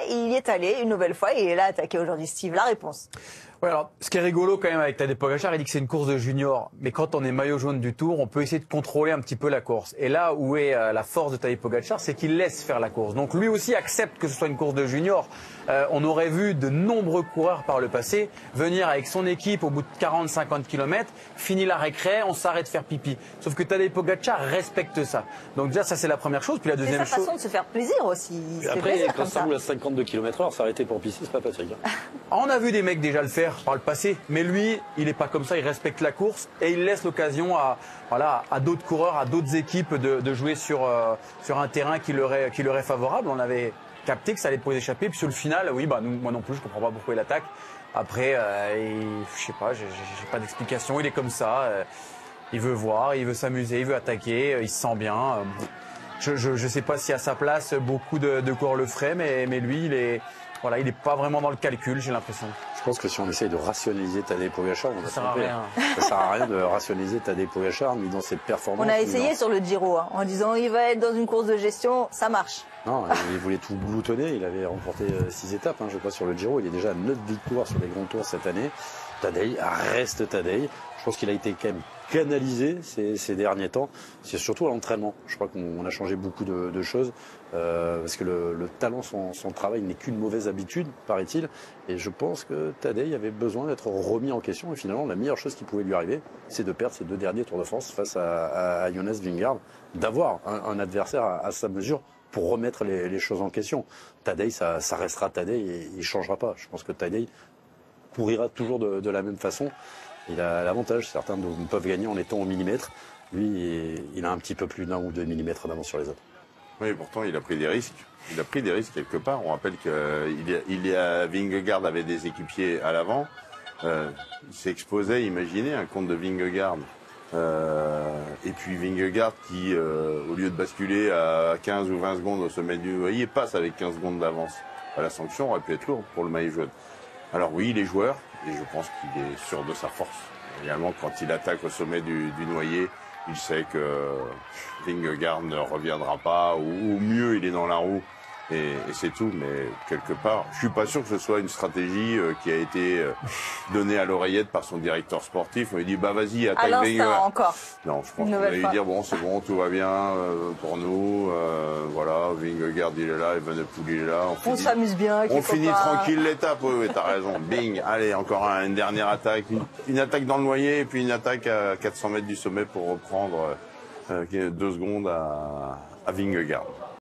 il y est allé une nouvelle fois et il a attaqué aujourd'hui. Steve, la réponse. Ouais, alors, ce qui est rigolo quand même avec Tadej Pogacar, il dit que c'est une course de junior. Mais quand on est maillot jaune du Tour, on peut essayer de contrôler un petit peu la course. Et là où est la force de Tadej Pogacar, c'est qu'il laisse faire la course. Donc lui aussi accepte que ce soit une course de junior. On aurait vu de nombreux coureurs par le passé venir avec son équipe au bout de 40-50 km, finit la récré, on s'arrête faire pipi. Sauf que Tadej Pogacar respecte ça. Donc déjà ça c'est la première chose. Puis la deuxième chose. C'est sa façon de se faire plaisir aussi. Après quand ça roule à 52 km/h, s'arrêter pour pisser, c'est pas Patrick. On a vu des mecs déjà le faire par le passé, mais lui, il n'est pas comme ça, il respecte la course et il laisse l'occasion à d'autres coureurs, à d'autres équipes de jouer sur un terrain qui leur est favorable. On avait capté que ça allait pouvoir échapper, puis sur le final, oui, moi non plus, je comprends pas pourquoi il attaque. Après, je sais pas, j'ai pas d'explication, il est comme ça, il veut voir, il veut s'amuser, il veut attaquer, il se sent bien. Je sais pas si à sa place, beaucoup de coureurs le feraient, mais lui, il est pas vraiment dans le calcul, j'ai l'impression. Je pense que si on essaye de rationaliser Tadej Pogacar, on va ça sert à rien. Ça sert à rien de rationaliser Tadej Pogacar, ni dans ses performances. On a essayé sur le Giro, en disant il va être dans une course de gestion, ça marche. Non, il voulait tout gloutonner, il avait remporté 6 étapes, je crois, sur le Giro. Il est déjà à 9 victoires sur les grands tours cette année. Tadej reste Tadej. Je pense qu'il a été quand même canalisé ces derniers temps. C'est surtout à l'entraînement. Je crois qu'on a changé beaucoup de choses. Parce que le talent, son travail n'est qu'une mauvaise habitude, paraît-il. Et je pense que Tadej avait besoin d'être remis en question. Et finalement, la meilleure chose qui pouvait lui arriver, c'est de perdre ses 2 derniers Tours de France face à Jonas Vingegaard. D'avoir un adversaire à sa mesure pour remettre les choses en question. Tadej, ça restera Tadej et il ne changera pas. Je pense que Tadej pourrira toujours de la même façon. Il a l'avantage, certains peuvent gagner en étant au millimètre. Lui, il a un petit peu plus d'1 ou 2 millimètres d'avance sur les autres. Oui, pourtant, il a pris des risques. Il a pris des risques quelque part. On rappelle Vingegaard avait des équipiers à l'avant. Il s'exposait, imaginez, un compte de Vingegaard. Et puis Vingegaard qui, au lieu de basculer à 15 ou 20 secondes au sommet du noyer, passe avec 15 secondes d'avance. La sanction aurait pu être lourde pour le maillot jaune. Alors oui, il est joueur, et je pense qu'il est sûr de sa force. Également, quand il attaque au sommet du noyer, il sait que Vingegaard ne reviendra pas, ou au mieux, il est dans la roue. Et c'est tout, mais quelque part, je suis pas sûr que ce soit une stratégie qui a été donnée à l'oreillette par son directeur sportif. On lui dit, vas-y, attaque Vingegaard. Encore. Non, je pense qu'on va lui dire, bon, c'est bon, tout va bien pour nous. Voilà, Vingegaard, il est là, Evenepoel, il est là. On s'amuse bien avec on les finit copains. tranquille l'étape, oui, t'as raison. Bing, allez, encore une dernière attaque. Une attaque dans le noyer, et puis une attaque à 400 mètres du sommet pour reprendre 2 secondes à Vingegaard.